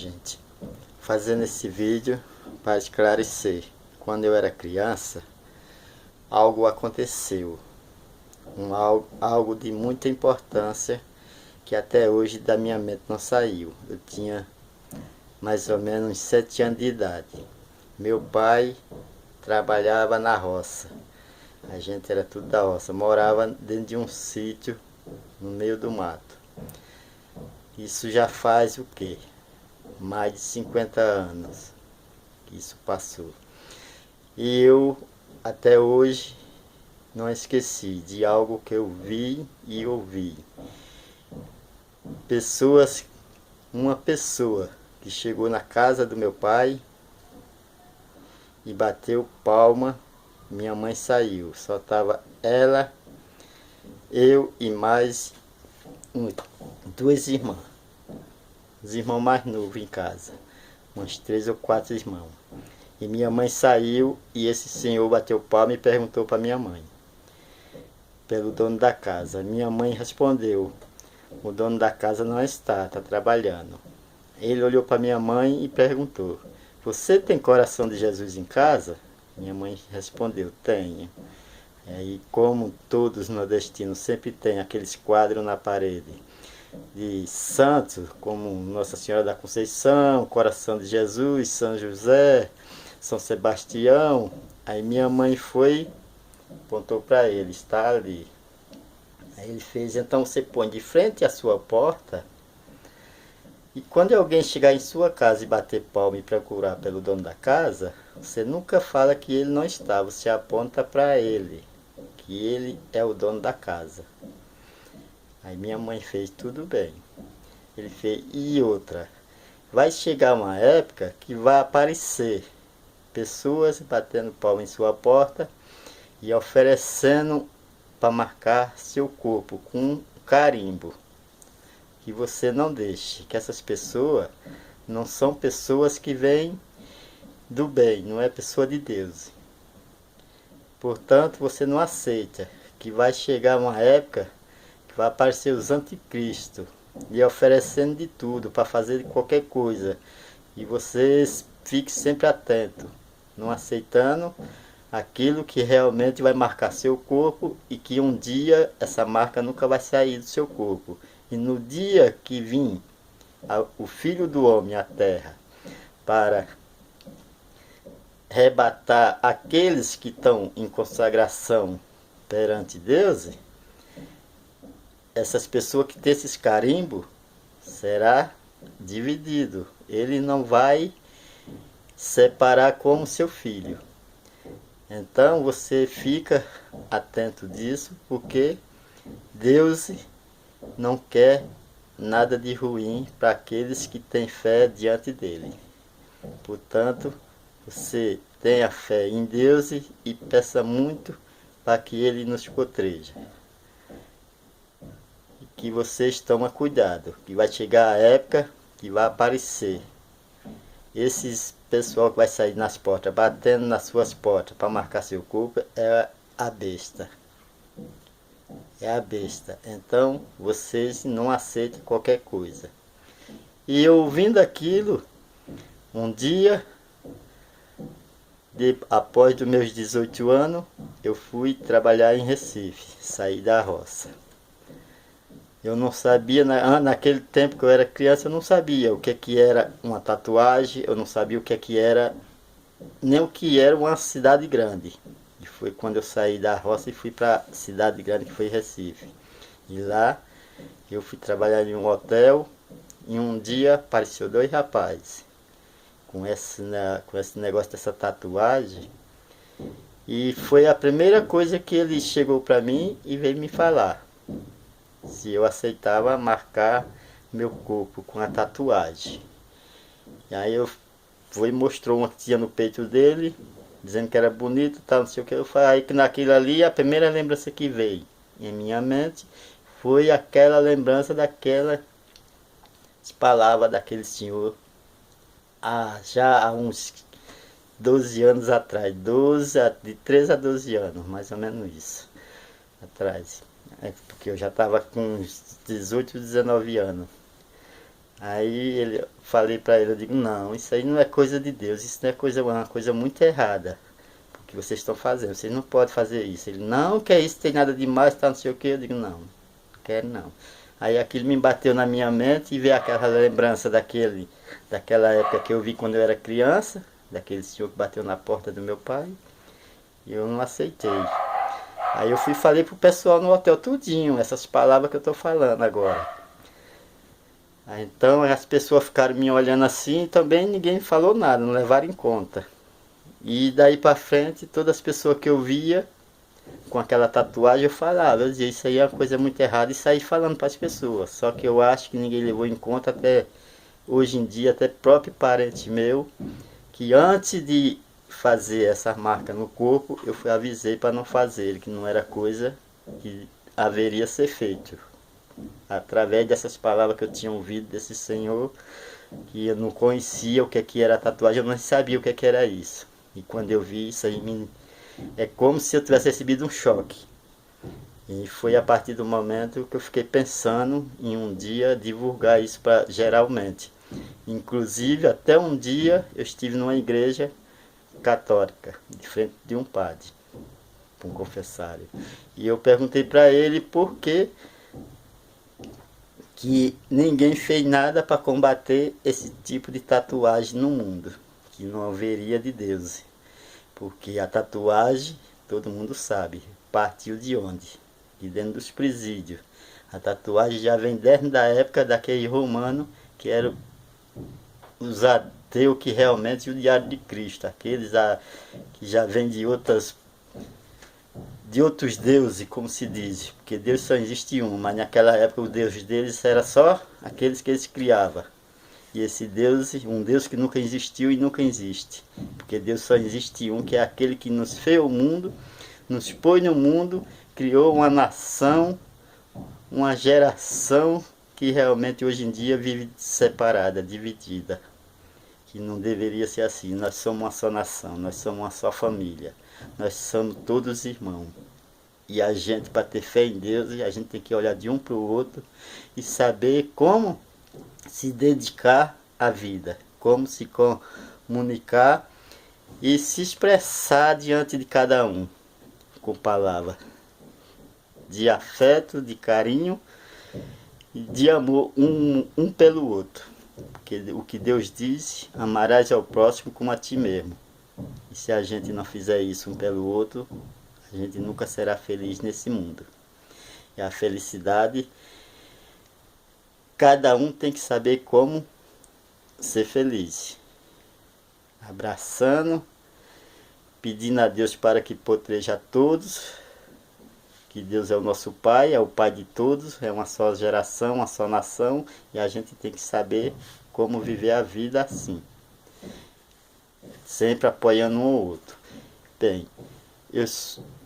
gente, fazendo esse vídeo para esclarecer. Quando eu era criança, algo aconteceu, algo de muita importância que até hoje da minha mente não saiu. Eu tinha mais ou menos 7 anos de idade. Meu pai trabalhava na roça. A gente era tudo da roça, morava dentro de um sítio no meio do mato. Isso já faz o quê? Mais de 50 anos que isso passou. E eu até hoje não esqueci de algo que eu vi e ouvi. Uma pessoa que chegou na casa do meu pai e bateu palma. Minha mãe saiu, só estava ela, eu e mais duas irmãs. Os irmãos mais novos em casa, uns 3 ou 4 irmãos. E minha mãe saiu e esse senhor bateu palma e perguntou para minha mãe, pelo dono da casa. Minha mãe respondeu: o dono da casa não está trabalhando. Ele olhou para minha mãe e perguntou: você tem coração de Jesus em casa? Minha mãe respondeu: tenho. E como todos nordestinos sempre tem aqueles quadros na parede de santos, como Nossa Senhora da Conceição, Coração de Jesus, São José, São Sebastião. Aí minha mãe foi, apontou para ele: está ali. Aí ele fez: então você põe de frente à sua porta, e quando alguém chegar em sua casa e bater palma e procurar pelo dono da casa, você nunca fala que ele não está, você aponta para ele, que ele é o dono da casa. Aí minha mãe fez: tudo bem. Ele fez: e outra, vai chegar uma época que vai aparecer pessoas batendo palma em sua porta e oferecendo para marcar seu corpo com um carimbo. Que você não deixe, que essas pessoas não são pessoas que vêm do bem, não é pessoa de Deus. Portanto, você não aceita, que vai chegar uma época que vai aparecer os anticristos lhe oferecendo de tudo para fazer qualquer coisa. E você fique sempre atento, não aceitando aquilo que realmente vai marcar seu corpo, e que um dia essa marca nunca vai sair do seu corpo. E no dia que vir o Filho do Homem à Terra para arrebatar aqueles que estão em consagração perante Deus, essas pessoas que têm esses carimbos será dividido. Ele não vai separar como seu filho. Então você fica atento disso, porque Deus não quer nada de ruim para aqueles que têm fé diante dele. Portanto, você tenha fé em Deus e peça muito para que ele nos proteja. E que vocês tomem cuidado, que vai chegar a época que vai aparecer esses pessoal que vai sair nas portas, batendo nas suas portas para marcar seu corpo, é a besta. É a besta. Então vocês não aceitem qualquer coisa. E eu ouvindo aquilo, um dia, após os meus 18 anos, eu fui trabalhar em Recife, saí da roça. Eu não sabia, naquele tempo que eu era criança, eu não sabia o que era uma tatuagem, eu não sabia o que era, nem o que era uma cidade grande. E foi quando eu saí da roça e fui para a cidade grande, que foi Recife. E lá eu fui trabalhar em um hotel, e um dia apareceu 2 rapazes com esse negócio dessa tatuagem. E foi a primeira coisa que ele chegou para mim e veio me falar se eu aceitava marcar meu corpo com a tatuagem. E aí eu fui e mostrou uma que tinha no peito dele, dizendo que era bonito, tal, não sei o que. Eu falei: aí que naquilo ali, a primeira lembrança que veio em minha mente foi aquela lembrança daquelas palavras daquele senhor, já há uns 12 anos atrás, de 13 a 12 anos, mais ou menos isso, atrás. Porque eu já estava com uns 18, 19 anos. Aí falei para ele, eu digo, não, isso aí não é coisa de Deus, isso não é coisa, uma coisa muito errada que vocês estão fazendo, vocês não podem fazer isso. Ele, não, que é isso, tem nada demais, tá, não sei o que. Eu digo, não, não quero não. Aí aquilo me bateu na minha mente e veio aquela lembrança daquela época que eu vi quando eu era criança, daquele senhor que bateu na porta do meu pai, e eu não aceitei. Aí eu fui e falei pro pessoal no hotel tudinho, essas palavras que eu tô falando agora. Aí, então as pessoas ficaram me olhando assim e também ninguém falou nada, não levaram em conta. E daí pra frente, todas as pessoas que eu via com aquela tatuagem, eu falava, eu dizia, isso aí é uma coisa muito errada, e saí falando para as pessoas. Só que eu acho que ninguém levou em conta, até hoje em dia, até próprio parente meu, que antes de fazer essa marca no corpo, eu avisei para não fazer, que não era coisa que haveria ser feito. Através dessas palavras que eu tinha ouvido desse senhor, que eu não conhecia o que era a tatuagem, eu não sabia o que era isso. E quando eu vi isso aí, é como se eu tivesse recebido um choque. E foi a partir do momento que eu fiquei pensando em um dia divulgar isso para geralmente. Inclusive, até um dia eu estive numa igreja católica, de frente de um padre, um confessário. E eu perguntei para ele por que ninguém fez nada para combater esse tipo de tatuagem no mundo, que não haveria de Deus. Porque a tatuagem, todo mundo sabe, partiu de onde? De dentro dos presídios. A tatuagem já vem desde a época daquele romano que era os ateus que realmente o diário de Cristo. Aqueles que já vêm de outros deuses, como se diz. Porque Deus só existe um, mas naquela época o Deus deles era só aqueles que eles criavam. E esse Deus, um Deus que nunca existiu e nunca existe. Porque Deus só existe um, que é aquele que nos fez o mundo, nos pôs no mundo, criou uma nação, uma geração que realmente hoje em dia vive separada, dividida. Que não deveria ser assim. Nós somos uma só nação, nós somos uma só família. Nós somos todos irmãos. E a gente, para ter fé em Deus, a gente tem que olhar de um para o outro e saber como se dedicar à vida, como se comunicar e se expressar diante de cada um, com palavras de afeto, de carinho e de amor um pelo outro. Porque o que Deus diz, amarás ao próximo como a ti mesmo. E se a gente não fizer isso um pelo outro, a gente nunca será feliz nesse mundo. E a felicidade, cada um tem que saber como ser feliz. Abraçando, pedindo a Deus para que proteja a todos, que Deus é o nosso Pai, é o Pai de todos, é uma só geração, uma só nação, e a gente tem que saber como viver a vida assim, sempre apoiando um ao outro. Bem, eu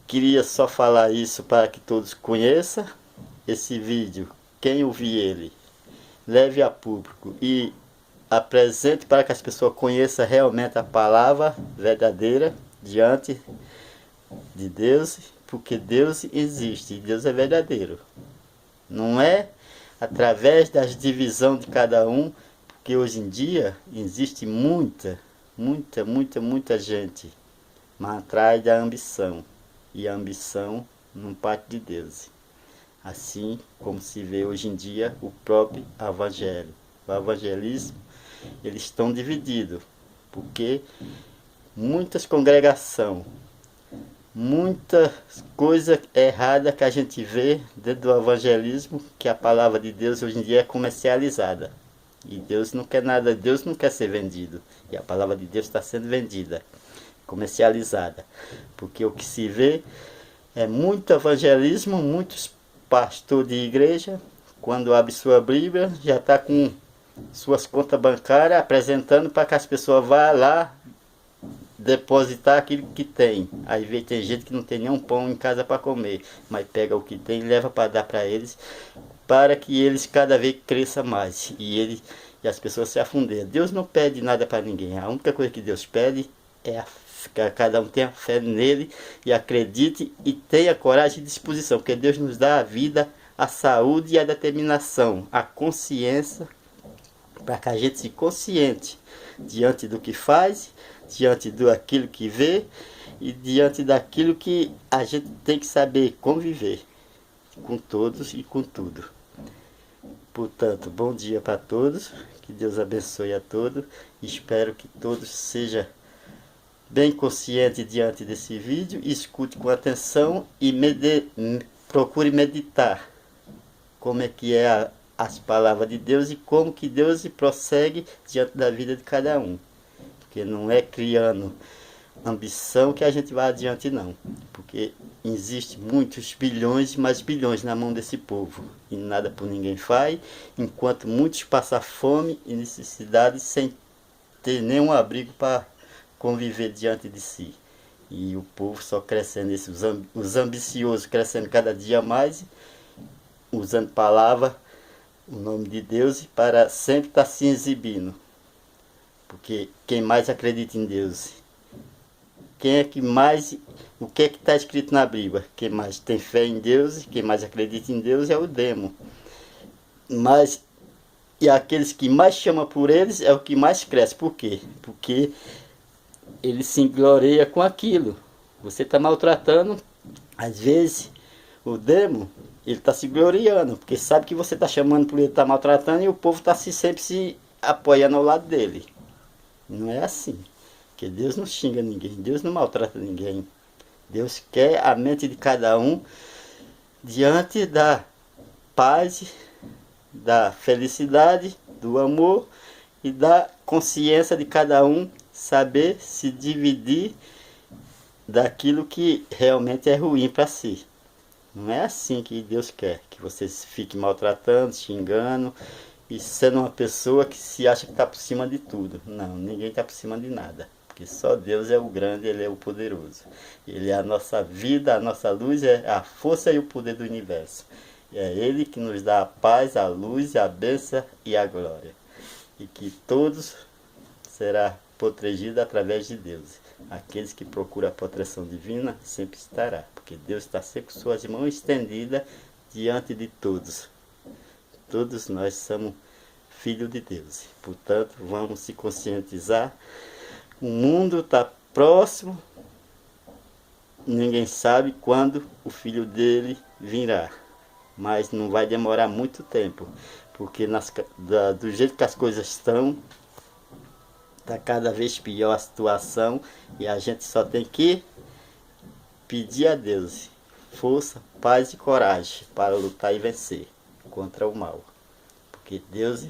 queria só falar isso para que todos conheçam esse vídeo. Quem ouvir ele, leve a público e apresente para que as pessoas conheçam realmente a palavra verdadeira diante de Deus, porque Deus existe e Deus é verdadeiro. Não é através das divisões de cada um, porque hoje em dia existe muita gente, mas atrás da ambição, e a ambição não parte de Deus. Assim como se vê hoje em dia o próprio evangelho. O evangelismo, eles estão divididos, porque muitas congregações, muitas coisas erradas que a gente vê dentro do evangelismo, que a palavra de Deus hoje em dia é comercializada. E Deus não quer nada, Deus não quer ser vendido. E a palavra de Deus está sendo vendida, comercializada. Porque o que se vê é muito evangelismo, muitos pastores de igreja, quando abre sua Bíblia, já está com suas contas bancárias apresentando para que as pessoas vá lá depositar aquilo que tem. Aí vê, tem gente que não tem nenhum pão em casa para comer, mas pega o que tem e leva para dar para eles, para que eles cada vez cresçam mais e as pessoas se afundem. Deus não pede nada para ninguém. A única coisa que Deus pede é que cada um tenha fé nele e acredite e tenha coragem e disposição, porque Deus nos dá a vida, a saúde e a determinação, a consciência para que a gente se consciente diante do que faz, diante daquilo que vê e diante daquilo que a gente tem que saber conviver com todos e com tudo. Portanto, bom dia para todos, que Deus abençoe a todos. Espero que todos sejam bem conscientes diante desse vídeo, escute com atenção e procure meditar como é que é as palavras de Deus e como que Deus prossegue diante da vida de cada um. Porque não é criando ambição que a gente vai adiante não. Porque existe muitos bilhões e mais bilhões na mão desse povo. E nada por ninguém faz, enquanto muitos passam fome e necessidade sem ter nenhum abrigo para conviver diante de si. E o povo só crescendo, os ambiciosos crescendo cada dia mais, usando palavra, o nome de Deus, para sempre estar se exibindo. Porque quem mais acredita em Deus, quem é que mais, o que é que está escrito na Bíblia? Quem mais tem fé em Deus, quem mais acredita em Deus é o demo. Mas, e aqueles que mais chamam por eles é o que mais cresce. Por quê? Porque ele se gloria com aquilo. Você está maltratando, às vezes, o demo, ele está se gloriando, porque sabe que você está chamando por ele estar maltratando e o povo está sempre se apoiando ao lado dele. Não é assim. Porque Deus não xinga ninguém, Deus não maltrata ninguém. Deus quer a mente de cada um diante da paz, da felicidade, do amor e da consciência de cada um saber se dividir daquilo que realmente é ruim para si. Não é assim que Deus quer, que você fique maltratando, xingando e sendo uma pessoa que se acha que está por cima de tudo. Não, ninguém está por cima de nada, porque só Deus é o grande, Ele é o poderoso. Ele é a nossa vida, a nossa luz, é a força e o poder do universo. É Ele que nos dá a paz, a luz, a bênção e a glória. E que todos será protegido através de Deus. Aqueles que procuram a proteção divina sempre estará, porque Deus está sempre com suas mãos estendidas diante de todos. Todos nós somos filhos de Deus. Portanto, vamos se conscientizar. O mundo está próximo. Ninguém sabe quando o filho dele virá. Mas não vai demorar muito tempo. Porque do jeito que as coisas estão, está cada vez pior a situação. E a gente só tem que pedir a Deus força, paz e coragem para lutar e vencer contra o mal. Porque Deus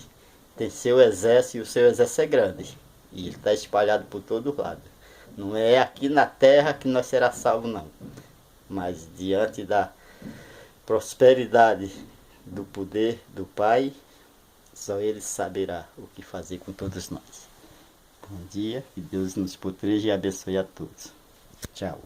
tem seu exército e o seu exército é grande. E ele está espalhado por todo lado. Não é aqui na terra que nós será salvo não. Mas diante da prosperidade do poder do Pai, só Ele saberá o que fazer com todos nós. Bom dia, que Deus nos proteja e abençoe a todos. Tchau.